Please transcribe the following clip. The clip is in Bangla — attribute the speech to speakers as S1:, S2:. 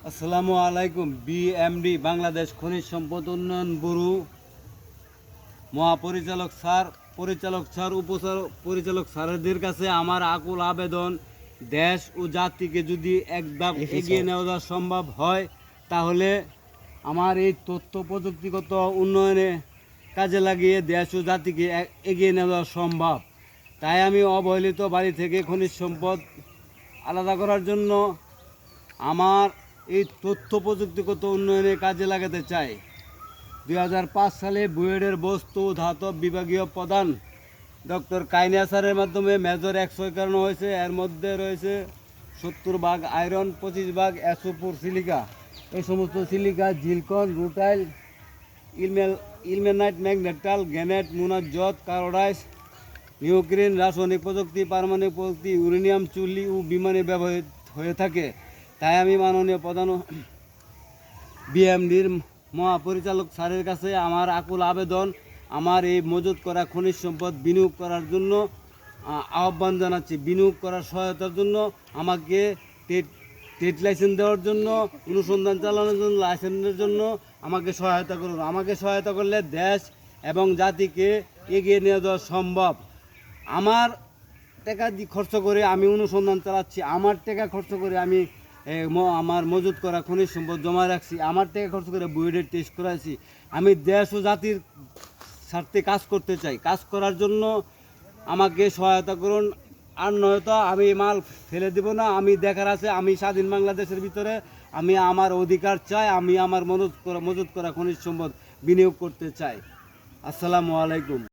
S1: আসসালামু আলাইকুম। বিএমডি বাংলাদেশ খনিজ সম্পদ উন্নয়ন ব্যুরো মহাপরিচালক স্যার, পরিচালক স্যার, পরিচালক স্যারদের কাছে আমার আকুল আবেদন, দেশ ও জাতিকে যদি এক ধাপ এগিয়ে নেওয়া সম্ভব হয় তাহলে আমার এই তথ্য প্রযুক্তিগত উন্নয়নে কাজে লাগিয়ে দেশ ও জাতিকে এগিয়ে নেওয়া সম্ভব। তাই আমি অবহেলিত বাড়ি থেকে খনিজ সম্পদ আলাদা করার জন্য আমার এই তথ্য প্রযুক্তিগত উন্নয়নে কাজে লাগাতে চাই। 2005 সালে বুয়েটের বস্তু ধাতব বিভাগীয় প্রধান ডক্টর কাইনিয়া স্যারের মাধ্যমে মেজর 100 করানো হয়েছে। এর মধ্যে রয়েছে 70 ভাগ আয়রন, 25 ভাগ SO4 সিলিকা। এই সমস্ত silica zircon, rutile, ilmenite, magnetite, garnet, monazite, কার্বোডাইস, নিউক্লিন, রাসায়নিক প্রযুক্তি, পারমাণবিক প্রযুক্তি, ইউরেনিয়াম চুল্লি ও বিমানে ব্যবহৃত হয়ে থাকে। তাই আমি মাননীয় প্রধান বিএমডির মহাপরিচালক স্যারের কাছে আমার আকুল আবেদন, আমার এই মজুত করা খনিজ সম্পদ বিনিয়োগ করার জন্য আহ্বান জানাচ্ছি। বিনিয়োগ করার সহায়তার জন্য আমাকে ট্রেড লাইসেন্স দেওয়ার জন্য, অনুসন্ধান চালানোর জন্য, লাইসেন্সের জন্য আমাকে সহায়তা করুন। আমাকে সহায়তা করলে দেশ এবং জাতিকে এগিয়ে নিয়ে যাওয়া সম্ভব। আমার টাকা খরচ করে আমি অনুসন্ধান চালাচ্ছি, আমার টাকা খরচ করে আমি আমার মজুত করা খনিজ সম্পদ জমা রাখছি, আমার টাকা খরচ করে বুয়েটের টেস্ট করাইছি। আমি দেশ ও জাতির স্বার্থে কাজ করতে চাই। কাজ করার জন্য আমাকে সহায়তা করুন। আর নয়তো আমি মাল ফেলে দেব না। আমি দেখার আছে, আমি স্বাধীন বাংলাদেশের ভিতরে আমি আমার অধিকার চাই। আমি আমার মজুত করা খনিজ সম্পদ বিনিয়োগ করতে চাই। আসসালামু আলাইকুম।